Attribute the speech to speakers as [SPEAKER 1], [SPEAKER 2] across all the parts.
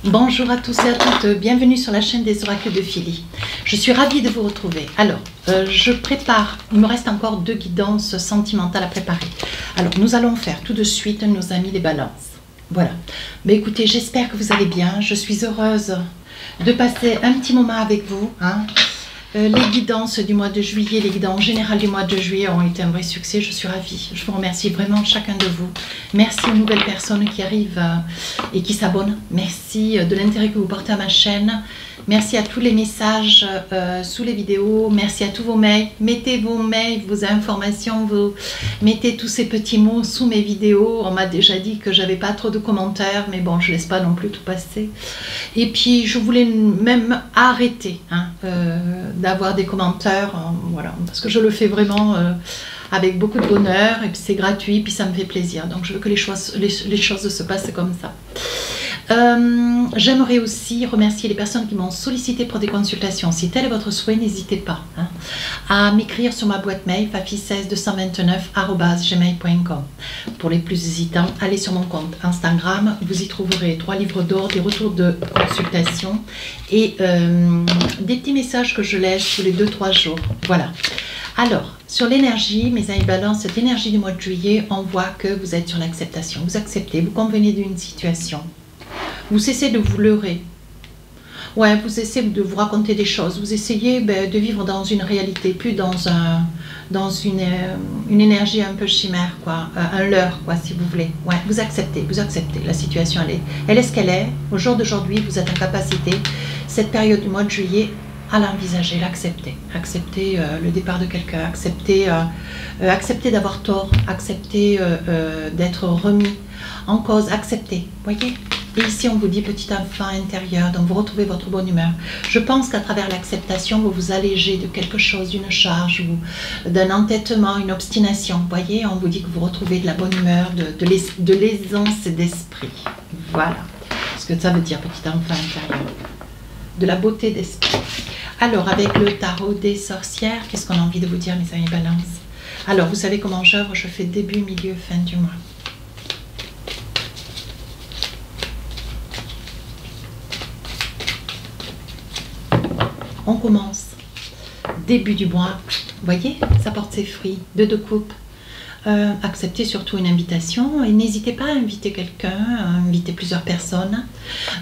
[SPEAKER 1] Bonjour à tous et à toutes, bienvenue sur la chaîne des oracles de Philly. Je suis ravie de vous retrouver. Alors, je prépare, il me reste encore 2 guidances sentimentales à préparer. Alors, nous allons faire tout de suite nos amis les balances. Voilà. Mais écoutez, j'espère que vous allez bien. Je suis heureuse de passer un petit moment avec vous. Les guidances du mois de juillet, les guidances générales du mois de juillet ont été un vrai succès. Je suis ravie. Je vous remercie vraiment chacun de vous. Merci aux nouvelles personnes qui arrivent et qui s'abonnent. Merci de l'intérêt que vous portez à ma chaîne. Merci à tous les messages sous les vidéos. Merci à tous vos mails. Mettez vos mails, vos informations, mettez tous ces petits mots sous mes vidéos. On m'a déjà dit que j'avais pas trop de commentaires, mais bon, je laisse pas non plus tout passer. Et puis, je voulais même arrêter d'avoir des commentaires, voilà, parce que je le fais vraiment avec beaucoup de bonheur, et puis c'est gratuit, puis ça me fait plaisir. Donc, je veux que les choses se passent comme ça. J'aimerais aussi remercier les personnes qui m'ont sollicité pour des consultations. Si tel est votre souhait, n'hésitez pas à m'écrire sur ma boîte mail fafi16229@gmail.com. Pour les plus hésitants, allez sur mon compte Instagram, vous y trouverez 3 livres d'or, des retours de consultation et des petits messages que je laisse tous les 2-3 jours. Voilà. Alors, sur l'énergie, mes amis balance, cette énergie du mois de juillet, on voit que vous êtes sur l'acceptation. Vous acceptez, vous convenez d'une situation. Vous cessez de vous leurrer. Ouais, vous essayez de vous raconter des choses. Vous essayez de vivre dans une réalité, plus dans une énergie un peu chimère, quoi, un leurre, quoi, si vous voulez. Ouais, vous acceptez. La situation, elle est ce qu'elle est. Au jour d'aujourd'hui, vous êtes en capacité, cette période du mois de juillet, à l'envisager, l'accepter. Accepter le départ de quelqu'un, accepter d'avoir tort, accepter d'être remis en cause, accepter, voyez. Et ici, on vous dit petit enfant intérieur, donc vous retrouvez votre bonne humeur. Je pense qu'à travers l'acceptation, vous vous allégez de quelque chose, d'une charge ou d'un entêtement, une obstination. Vous voyez, on vous dit que vous retrouvez de la bonne humeur, de l'aisance d'esprit. Voilà ce que ça veut dire, petit enfant intérieur. De la beauté d'esprit. Alors, avec le tarot des sorcières, qu'est-ce qu'on a envie de vous dire, mes amis balance? Alors, vous savez comment j'œuvre, je fais début, milieu, fin du mois. On commence, début du mois, vous voyez, ça porte ses fruits, 2 de coupe. Acceptez surtout une invitation et n'hésitez pas à inviter quelqu'un, à inviter plusieurs personnes.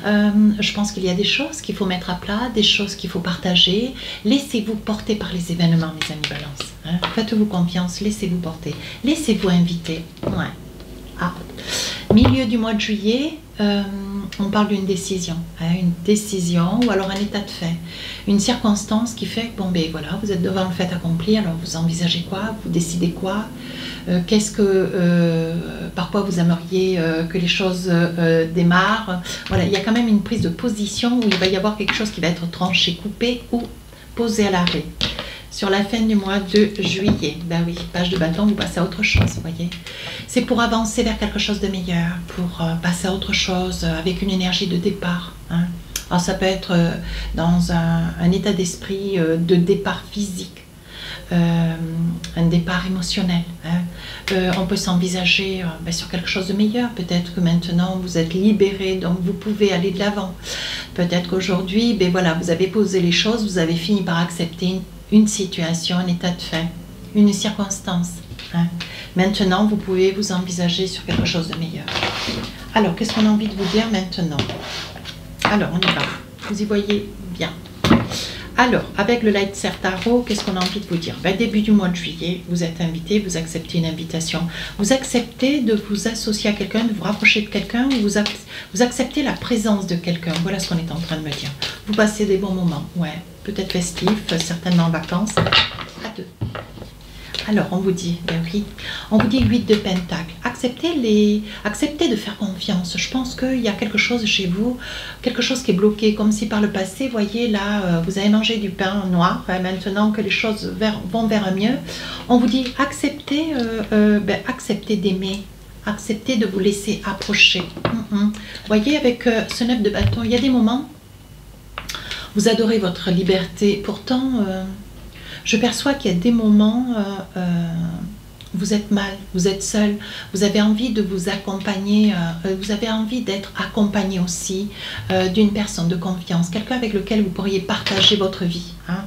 [SPEAKER 1] Je pense qu'il y a des choses qu'il faut mettre à plat, des choses qu'il faut partager. Laissez-vous porter par les événements, mes amis balance. Faites-vous confiance, laissez-vous porter, laissez-vous inviter. Ouais. Milieu du mois de juillet, on parle d'une décision, une décision ou alors un état de fait, une circonstance qui fait que bon ben voilà, vous êtes devant le fait accompli, alors vous envisagez quoi, vous décidez quoi, par quoi vous aimeriez que les choses démarrent. Voilà, il y a quand même une prise de position où il va y avoir quelque chose qui va être tranché, coupé ou posé à l'arrêt. Sur la fin du mois de juillet, ben oui, page de bâton, vous passez à autre chose, vous voyez. C'est pour avancer vers quelque chose de meilleur, pour passer à autre chose avec une énergie de départ. Alors ça peut être dans un état d'esprit de départ physique, un départ émotionnel. On peut s'envisager sur quelque chose de meilleur. Peut-être que maintenant vous êtes libéré, donc vous pouvez aller de l'avant. Peut-être qu'aujourd'hui, voilà, vous avez posé les choses, vous avez fini par accepter une situation, un état de fait, une circonstance. Maintenant, vous pouvez vous envisager sur quelque chose de meilleur. Alors, qu'est-ce qu'on a envie de vous dire maintenant? Alors, on y va. Vous y voyez bien. Alors, avec le Light Ser Tarot, qu'est-ce qu'on a envie de vous dire? Début du mois de juillet, vous êtes invité, vous acceptez une invitation. Vous acceptez de vous associer à quelqu'un, de vous rapprocher de quelqu'un, ou vous acceptez la présence de quelqu'un. Voilà ce qu'on est en train de me dire. Vous passez des bons moments, ouais. Peut-être festifs, certainement en vacances. À 2. Alors, on vous dit, oui, on vous dit 8 de Pentacle. Acceptez de faire confiance. Je pense qu'il y a quelque chose chez vous, quelque chose qui est bloqué, comme si par le passé, voyez, là, vous avez mangé du pain noir. Maintenant que les choses vont vers un mieux, on vous dit, acceptez d'aimer. Acceptez de vous laisser approcher. Voyez, avec ce 9 de bâton, il y a des moments, vous adorez votre liberté. Pourtant, je perçois qu'il y a des moments vous êtes mal, vous êtes seul, vous avez envie de vous accompagner, vous avez envie d'être accompagné aussi d'une personne de confiance, quelqu'un avec lequel vous pourriez partager votre vie, hein.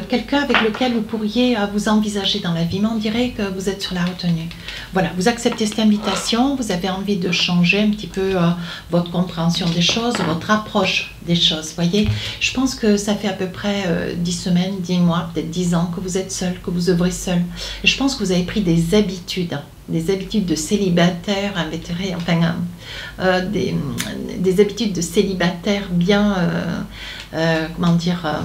[SPEAKER 1] Quelqu'un avec lequel vous pourriez vous envisager dans la vie, mais on dirait que vous êtes sur la retenue. Voilà, vous acceptez cette invitation, vous avez envie de changer un petit peu votre compréhension des choses, votre approche des choses, voyez. Je pense que ça fait à peu près 10 semaines, 10 mois, peut-être 10 ans que vous êtes seul, que vous œuvrez seul. Et je pense que vous avez pris des habitudes de célibataire invétéré, enfin des habitudes de célibataire bien, comment dire,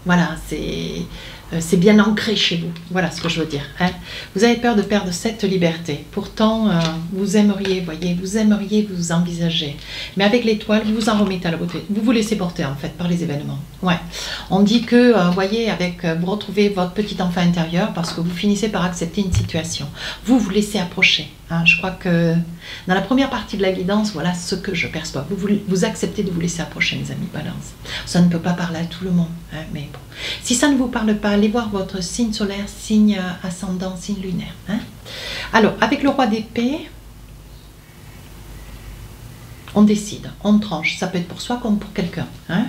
[SPEAKER 1] voilà, c'est bien ancré chez vous, voilà ce que je veux dire, hein. Vous avez peur de perdre cette liberté, pourtant vous aimeriez, voyez, vous aimeriez vous envisager, mais avec l'étoile, vous vous en remettez à la beauté, vous vous laissez porter en fait par les événements, ouais. On dit que, voyez, vous retrouvez votre petit enfant intérieur parce que vous finissez par accepter une situation, vous vous laissez approcher, hein. Je crois que dans la première partie de la guidance, voilà ce que je perçois, vous acceptez de vous laisser approcher, mes amis Balance, ça ne peut pas parler à tout le monde, hein, mais bon, si ça ne vous parle pas, allez voir votre signe solaire, signe ascendant, signe lunaire, hein. Alors, avec le roi d'épée, on décide, on tranche, ça peut être pour soi comme pour quelqu'un, hein.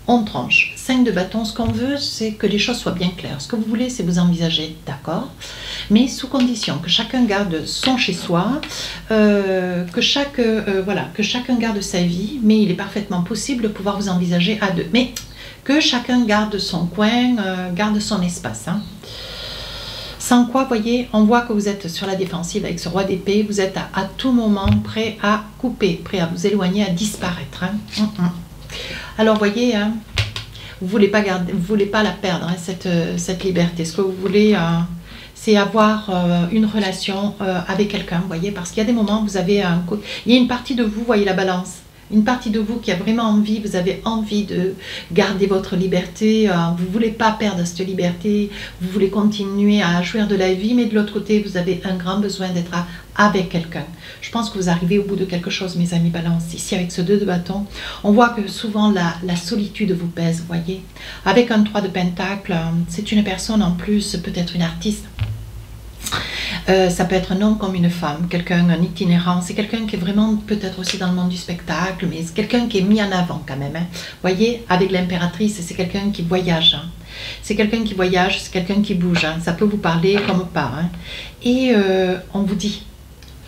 [SPEAKER 1] On tranche. 5 de bâton, ce qu'on veut, c'est que les choses soient bien claires. Ce que vous voulez, c'est vous envisager, d'accord, mais sous condition que chacun garde son chez-soi, que chacun garde sa vie, mais il est parfaitement possible de pouvoir vous envisager à deux. Mais que chacun garde son coin, garde son espace, hein. Sans quoi, voyez, on voit que vous êtes sur la défensive avec ce roi d'épée, vous êtes à tout moment prêt à couper, prêt à vous éloigner, à disparaître, hein. Alors, voyez, hein, vous voulez pas la perdre, hein, cette liberté. Ce que vous voulez, c'est avoir une relation avec quelqu'un, vous voyez, parce qu'il y a des moments où vous avez il y a une partie de vous, voyez la balance, une partie de vous qui a vraiment envie, vous avez envie de garder votre liberté, vous ne voulez pas perdre cette liberté, vous voulez continuer à jouir de la vie, mais de l'autre côté, vous avez un grand besoin d'être avec quelqu'un. Je pense que vous arrivez au bout de quelque chose, mes amis Balance. Ici, avec ce 2 de bâton, on voit que souvent la solitude vous pèse, vous voyez. Avec un 3 de pentacle, c'est une personne en plus, peut-être une artiste. Ça peut être un homme comme une femme, quelqu'un, un itinérant, c'est quelqu'un qui est vraiment peut-être aussi dans le monde du spectacle, mais c'est quelqu'un qui est mis en avant quand même, hein. Voyez, avec l'impératrice, c'est quelqu'un qui voyage, hein. C'est quelqu'un qui voyage, c'est quelqu'un qui bouge, hein. Ça peut vous parler comme pas, hein. Et on vous dit,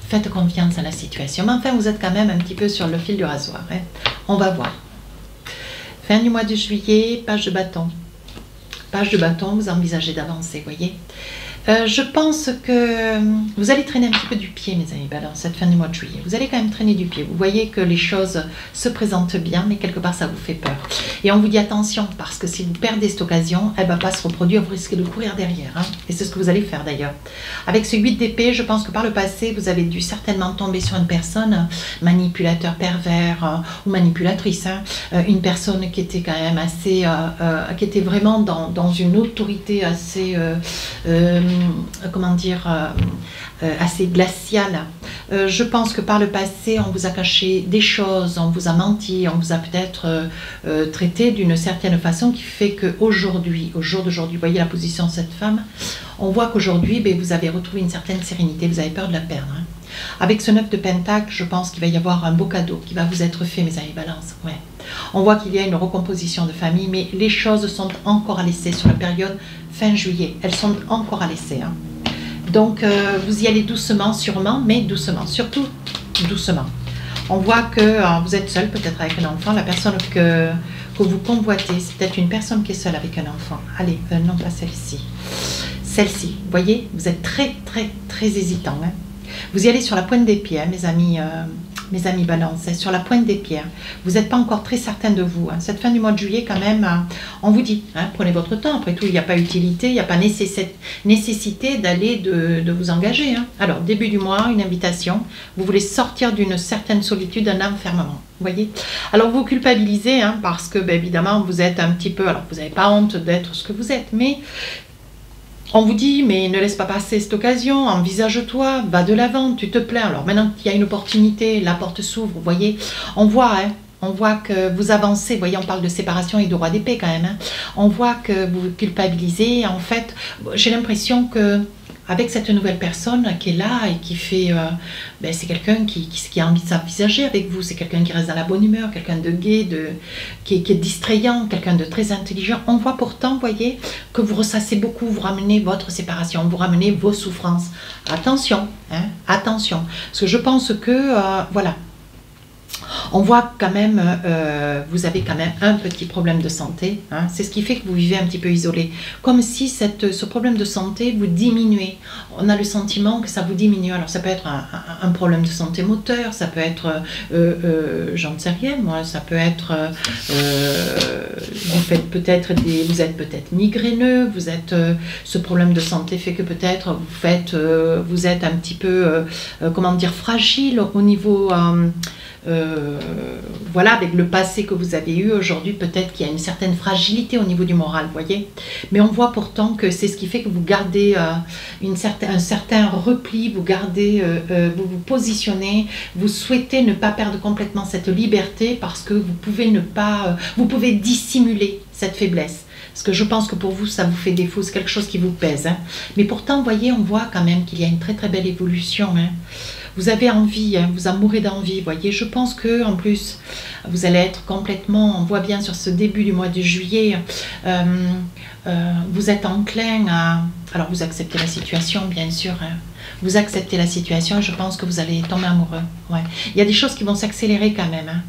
[SPEAKER 1] faites confiance à la situation, mais enfin vous êtes quand même un petit peu sur le fil du rasoir, hein. On va voir. Fin du mois de juillet, page de bâton. Page de bâton, vous envisagez d'avancer, voyez. Je pense que vous allez traîner un petit peu du pied, mes amis Balance, cette fin du mois de juillet. Vous allez quand même traîner du pied. Vous voyez que les choses se présentent bien, mais quelque part, ça vous fait peur. Et on vous dit attention, parce que si vous perdez cette occasion, elle ne va pas se reproduire, vous risquez de courir derrière, hein. Et c'est ce que vous allez faire d'ailleurs. Avec ce 8 d'épée, je pense que par le passé, vous avez dû certainement tomber sur une personne, manipulateur pervers ou manipulatrice, hein. Une personne qui était quand même assez, qui était vraiment dans une autorité assez... comment dire, assez glaciale. Je pense que par le passé, on vous a caché des choses, on vous a menti, on vous a peut-être traité d'une certaine façon qui fait qu'aujourd'hui, au jour d'aujourd'hui, vous voyez la position de cette femme, on voit qu'aujourd'hui, vous avez retrouvé une certaine sérénité, vous avez peur de la perdre, hein. Avec ce 9 de pentacle, je pense qu'il va y avoir un beau cadeau qui va vous être fait, mes amis Balance. Ouais. On voit qu'il y a une recomposition de famille, mais les choses sont encore à laisser sur la période fin juillet. Elles sont encore à laisser, hein. Donc, vous y allez doucement, sûrement, mais doucement. Surtout, doucement. On voit que vous êtes seul, peut-être avec un enfant. La personne que vous convoitez, c'est peut-être une personne qui est seule avec un enfant. Allez, non pas celle-ci. Celle-ci, vous voyez, vous êtes très, très, très hésitant, hein. Vous y allez sur la pointe des pieds, hein, mes amis Balance, hein, sur la pointe des pieds. Hein. Vous n'êtes pas encore très certain de vous. Hein. Cette fin du mois de juillet, quand même, on vous dit, hein, prenez votre temps. Après tout, il n'y a pas utilité, il n'y a pas nécessité d'aller de vous engager. Hein. Alors, début du mois, une invitation. Vous voulez sortir d'une certaine solitude, d'un enfermement. Vous voyez. Alors, vous culpabilisez, hein, parce que, évidemment, vous êtes un petit peu... Alors, vous n'avez pas honte d'être ce que vous êtes, mais... On vous dit, mais ne laisse pas passer cette occasion, envisage-toi, va de l'avant, tu te plains. Alors maintenant qu'il y a une opportunité, la porte s'ouvre, vous voyez. On voit que vous avancez, vous voyez, on parle de séparation et de roi d'épée quand même. Hein. On voit que vous culpabilisez, en fait, j'ai l'impression que avec cette nouvelle personne qui est là et qui fait... ben, c'est quelqu'un qui a envie de s'envisager avec vous, c'est quelqu'un qui reste dans la bonne humeur, quelqu'un de gai, qui est distrayant, quelqu'un de très intelligent. On voit pourtant, vous voyez, que vous ressassez beaucoup, vous ramenez votre séparation, vous ramenez vos souffrances. Attention, hein, attention. Parce que je pense que, voilà, on voit quand même, vous avez quand même un petit problème de santé. Hein, c'est ce qui fait que vous vivez un petit peu isolé. Comme si ce problème de santé vous diminuait. On a le sentiment que ça vous diminue. Alors ça peut être un problème de santé moteur, ça peut être, j'en sais rien moi, ça peut être, vous êtes peut-être migraineux, vous êtes, ce problème de santé fait que peut-être vous êtes un petit peu, comment dire, fragile au niveau... voilà, avec le passé que vous avez eu aujourd'hui, peut-être qu'il y a une certaine fragilité au niveau du moral, vous voyez. Mais on voit pourtant que c'est ce qui fait que vous gardez un certain repli, vous gardez, vous vous positionnez, vous souhaitez ne pas perdre complètement cette liberté parce que vous pouvez vous pouvez dissimuler cette faiblesse. Parce que je pense que pour vous, ça vous fait défaut, c'est quelque chose qui vous pèse. Hein. Mais pourtant, vous voyez, on voit quand même qu'il y a une très très belle évolution. Hein. Vous avez envie, hein, vous en mourrez d'envie, voyez. Je pense que en plus, vous allez être complètement, on voit bien sur ce début du mois de juillet, vous êtes enclin à... Alors vous acceptez la situation, bien sûr. Hein. Vous acceptez la situation et je pense que vous allez tomber amoureux. Ouais. Il y a des choses qui vont s'accélérer quand même. Hein.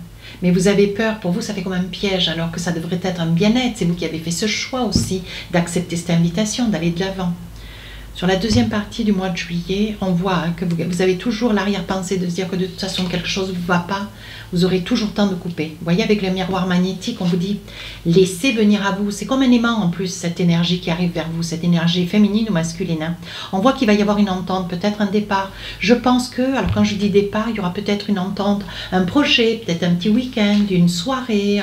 [SPEAKER 1] Mais vous avez peur, pour vous ça fait comme un piège, alors que ça devrait être un bien-être. C'est vous qui avez fait ce choix aussi d'accepter cette invitation, d'aller de l'avant. Sur la deuxième partie du mois de juillet, on voit hein, que vous avez toujours l'arrière-pensée de se dire que de toute façon quelque chose ne vous va pas, vous aurez toujours le temps de couper. Vous voyez, avec le miroir magnétique, on vous dit laissez venir à vous. C'est comme un aimant en plus, cette énergie qui arrive vers vous, cette énergie féminine ou masculine. Hein. On voit qu'il va y avoir une entente, peut-être un départ. Je pense que, alors quand je dis départ, il y aura peut-être une entente, un projet, peut-être un petit week-end, une soirée,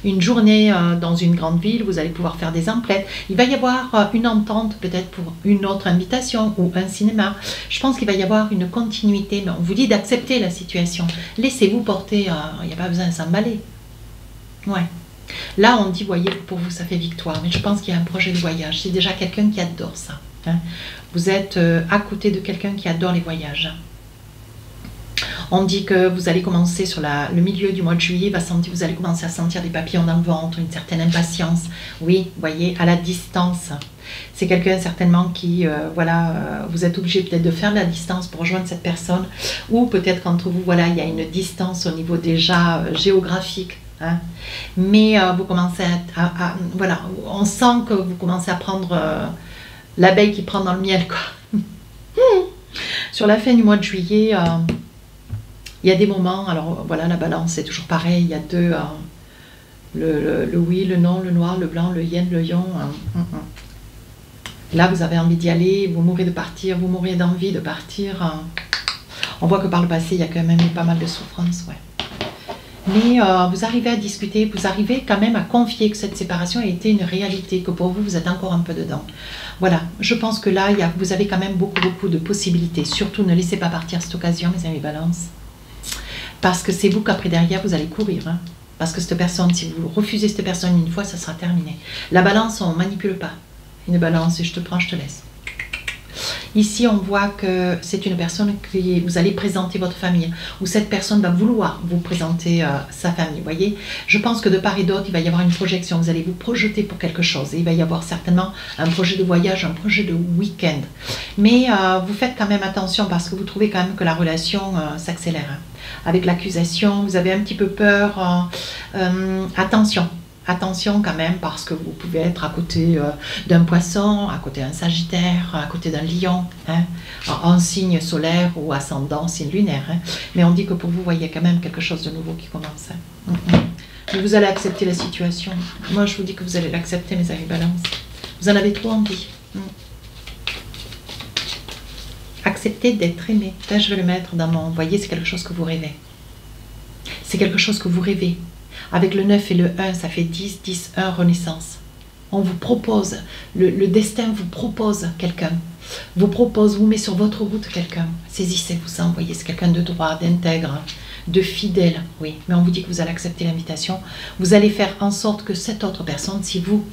[SPEAKER 1] une journée dans une grande ville, vous allez pouvoir faire des emplettes. Il va y avoir une entente peut-être pour une autre invitation ou un cinéma. Je pense qu'il va y avoir une continuité, mais on vous dit d'accepter la situation. Laissez-vous porter, il n'y a pas besoin de s'emballer. Ouais. Là, on dit, voyez, pour vous, ça fait victoire. Mais je pense qu'il y a un projet de voyage. C'est déjà quelqu'un qui adore ça. Hein. Vous êtes à côté de quelqu'un qui adore les voyages. On dit que vous allez commencer sur le milieu du mois de juillet, vous allez commencer à sentir des papillons dans le ventre, une certaine impatience. Oui, vous voyez, à la distance. C'est quelqu'un certainement qui, voilà, vous êtes obligé peut-être de faire de la distance pour rejoindre cette personne. Ou peut-être qu'entre vous, voilà, il y a une distance au niveau déjà géographique. Hein. Mais vous commencez voilà, on sent que vous commencez à prendre l'abeille qui prend dans le miel, quoi. Sur la fin du mois de juillet, il y a des moments, alors voilà, la balance c'est toujours pareil, il y a deux, le oui, le non, le noir, le blanc, le yin, le yang. Là, vous avez envie d'y aller, vous mourrez de partir, vous mourrez d'envie de partir. On voit que par le passé, il y a quand même eu pas mal de souffrance, ouais. Mais vous arrivez à discuter, vous arrivez quand même à confier que cette séparation a été une réalité, que pour vous, vous êtes encore un peu dedans. Voilà, je pense que là, vous avez quand même beaucoup de possibilités. Surtout, ne laissez pas partir cette occasion, mes amis Balance. Parce que c'est vous qu'après derrière, vous allez courir. Hein. Parce que cette personne, si vous refusez cette personne une fois, ça sera terminé. La balance, on ne manipule pas. Une balance, et je te prends, je te laisse. Ici, on voit que c'est une personne que vous allez présenter votre famille, ou cette personne va vouloir vous présenter sa famille, vous voyez. Je pense que de part et d'autre, il va y avoir une projection, vous allez vous projeter pour quelque chose, et il va y avoir certainement un projet de voyage, un projet de week-end. Mais vous faites quand même attention, parce que vous trouvez quand même que la relation s'accélère. Hein. Avec l'accusation, vous avez un petit peu peur, attention. Attention quand même, parce que vous pouvez être à côté d'un poisson, à côté d'un sagittaire, à côté d'un lion, hein, en signe solaire ou ascendant, signe lunaire. Hein. Mais on dit que pour vous, voyez quand même quelque chose de nouveau qui commence. Hein. Mais vous allez accepter la situation. Moi, je vous dis que vous allez l'accepter, mes amis Balance. Vous en avez trop envie. Accepter d'être aimé. Là, je vais le mettre dans mon... Vous voyez, c'est quelque chose que vous rêvez. C'est quelque chose que vous rêvez. Avec le 9 et le 1, ça fait 10, 10, 1, renaissance. On vous propose, le destin vous propose quelqu'un. Vous met sur votre route quelqu'un. Saisissez-vous ça, vous voyez, c'est quelqu'un de droit, d'intègre, de fidèle. Oui, mais on vous dit que vous allez accepter l'invitation. Vous allez faire en sorte que cette autre personne, si vous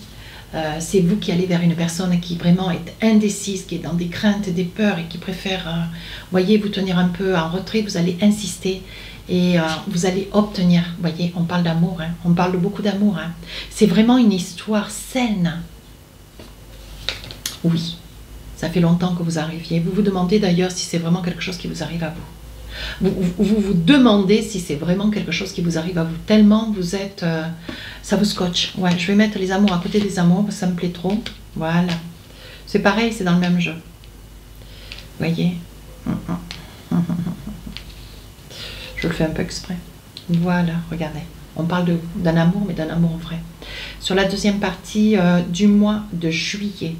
[SPEAKER 1] C'est vous qui allez vers une personne qui vraiment est indécise, qui est dans des craintes, des peurs et qui préfère, voyez, vous tenir un peu en retrait. Vous allez insister et vous allez obtenir. Voyez, on parle d'amour, hein, on parle de beaucoup d'amour. Hein. C'est vraiment une histoire saine. Oui, ça fait longtemps que vous arriviez. Vous vous demandez d'ailleurs si c'est vraiment quelque chose qui vous arrive à vous. Vous demandez si c'est vraiment quelque chose qui vous arrive à vous, tellement vous êtes, ça vous scotche. Ouais, je vais mettre les amours à côté des amours, parce que ça me plaît trop. Voilà. C'est pareil, c'est dans le même jeu. Vous voyez? Je le fais un peu exprès. Voilà, regardez. On parle d'un amour, mais d'un amour vrai. Sur la deuxième partie du mois de juillet,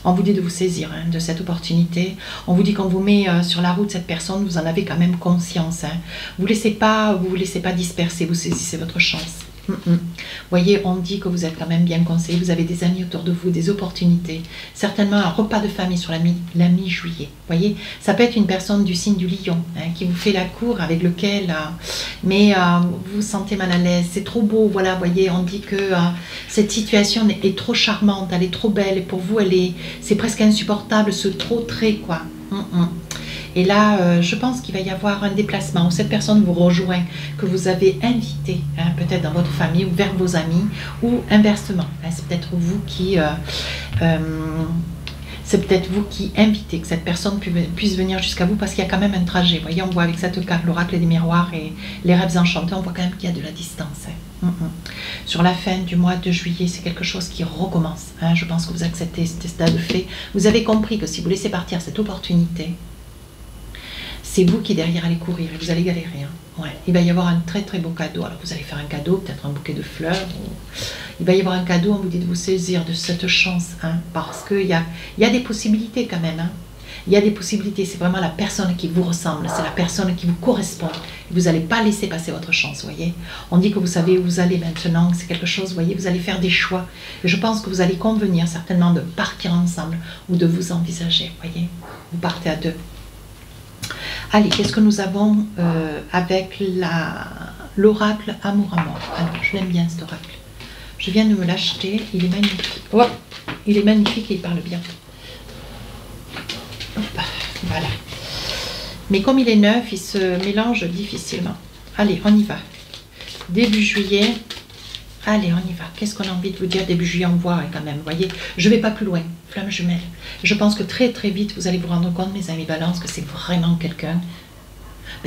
[SPEAKER 1] on vous dit de vous saisir hein, de cette opportunité. On vous dit qu'on vous met sur la route cette personne, vous en avez quand même conscience. Hein. Vous ne vous laissez pas disperser, vous saisissez votre chance. Voyez, on dit que vous êtes quand même bien conseillé, vous avez des amis autour de vous, des opportunités. Certainement un repas de famille sur la mi-juillet. Voyez, ça peut être une personne du signe du lion hein, qui vous fait la cour avec lequel, mais vous vous sentez mal à l'aise. C'est trop beau, voilà, voyez, on dit que cette situation est trop charmante, elle est trop belle et pour vous, c'est presque insupportable, ce trop trait, quoi. Et là, je pense qu'il va y avoir un déplacement où cette personne vous rejoint, que vous avez invité, hein, peut-être dans votre famille ou vers vos amis, ou inversement. Hein, c'est peut-être vous qui invitez, que cette personne puisse venir jusqu'à vous, parce qu'il y a quand même un trajet. Vous voyez, on voit avec cette carte, l'oracle des miroirs et les rêves enchantés, on voit quand même qu'il y a de la distance. Hein. Sur la fin du mois de juillet, c'est quelque chose qui recommence. Hein. Je pense que vous acceptez cet état de fait. Vous avez compris que si vous laissez partir cette opportunité, c'est vous qui derrière allez courir et vous allez galérer. Hein. Ouais. Il va y avoir un très très beau cadeau. Alors vous allez faire un cadeau, peut-être un bouquet de fleurs. Il va y avoir un cadeau, on vous dit de vous saisir de cette chance. Hein, parce qu'il y a des possibilités quand même. Hein. Il y a des possibilités, c'est vraiment la personne qui vous ressemble, c'est la personne qui vous correspond. Vous n'allez pas laisser passer votre chance, voyez. On dit que vous savez où vous allez maintenant, c'est quelque chose, voyez, vous allez faire des choix. Et je pense que vous allez convenir certainement de partir ensemble ou de vous envisager, voyez. Vous partez à deux. Allez, qu'est-ce que nous avons avec l'oracle Amour à mort? Alors, je l'aime bien cet oracle. Je viens de me l'acheter, il est magnifique. Oh, il est magnifique et il parle bien. Hop, voilà. Mais comme il est neuf, il se mélange difficilement. Allez, on y va. Début juillet. Allez, on y va. Qu'est-ce qu'on a envie de vous dire début juillet? On voit quand même, vous voyez. Je ne vais pas plus loin. Flamme jumelle. Je pense que très très vite, vous allez vous rendre compte, mes amis balance, que c'est vraiment quelqu'un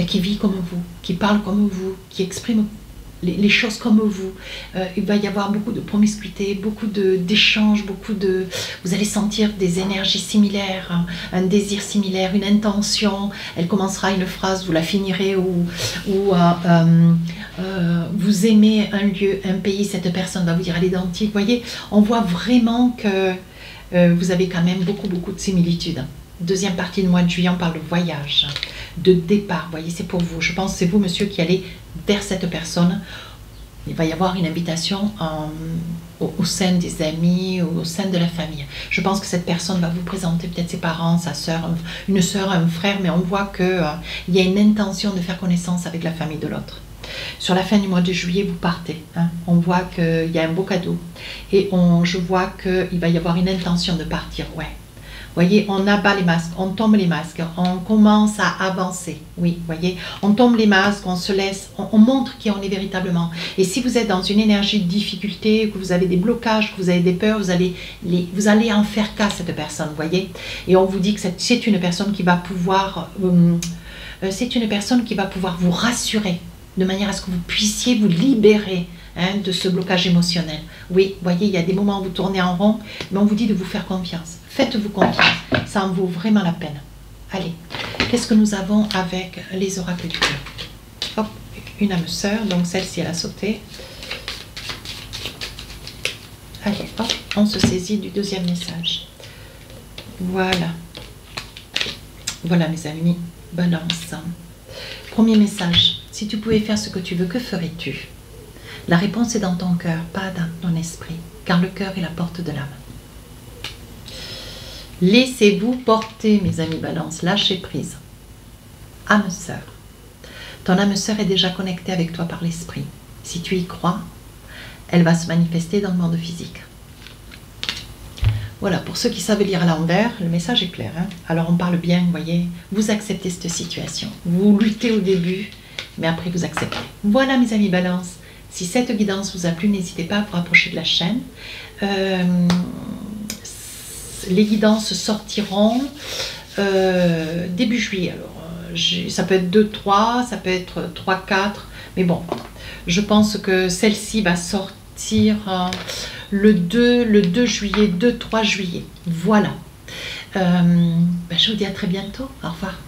[SPEAKER 1] qui vit comme vous, qui parle comme vous, qui exprime les choses comme vous. Il va y avoir beaucoup de promiscuité, beaucoup d'échanges, vous allez sentir des énergies similaires, un désir similaire, une intention. Elle commencera une phrase, vous la finirez, ou vous aimez un lieu, un pays, cette personne va vous dire à l'identique. Vous voyez, on voit vraiment que vous avez quand même beaucoup de similitudes. Deuxième partie du mois de juillet, on parle de voyage, de départ. Vous voyez, c'est pour vous. Je pense que c'est vous, monsieur, qui allez vers cette personne. Il va y avoir une invitation au sein des amis, au sein de la famille. Je pense que cette personne va vous présenter peut-être ses parents, sa soeur, une soeur, un frère, mais on voit qu'il y a une intention de faire connaissance avec la famille de l'autre. Sur la fin du mois de juillet, vous partez. Hein. On voit qu'il y a un beau cadeau. Et je vois qu'il va y avoir une intention de partir. Ouais. Vous voyez, on abat les masques, on tombe les masques, on commence à avancer. Oui, vous voyez, on tombe les masques, on se laisse, on montre qui on est véritablement. Et si vous êtes dans une énergie de difficulté, que vous avez des blocages, que vous avez des peurs, vous allez en faire cas à cette personne, vous voyez. Et on vous dit que c'est une personne qui va pouvoir, vous rassurer, de manière à ce que vous puissiez vous libérer de ce blocage émotionnel. Oui, vous voyez, il y a des moments où vous tournez en rond, mais on vous dit de vous faire confiance. Faites-vous confiance, ça en vaut vraiment la peine. Allez, qu'est-ce que nous avons avec les oracles du cœur? Hop, une âme sœur, donc celle-ci elle a sauté. Allez, hop, on se saisit du deuxième message. Voilà. Voilà mes amis, balance. Premier message, si tu pouvais faire ce que tu veux, que ferais-tu? La réponse est dans ton cœur, pas dans ton esprit, car le cœur est la porte de l'âme. Laissez-vous porter, mes amis balance, lâchez prise. Âme sœur. Ton âme sœur est déjà connectée avec toi par l'esprit. Si tu y crois, elle va se manifester dans le monde physique. Voilà, pour ceux qui savent lire à l'envers, le message est clair. Hein. Alors on parle bien, vous voyez, vous acceptez cette situation. Vous luttez au début, mais après vous acceptez. Voilà mes amis Balance, si cette guidance vous a plu, n'hésitez pas à vous rapprocher de la chaîne. Les guidances sortiront début juillet. Alors, ça peut être 2-3, ça peut être 3-4, mais bon, je pense que celle-ci va sortir le 2 juillet, 2-3 juillet. Voilà. Je vous dis à très bientôt. Au revoir.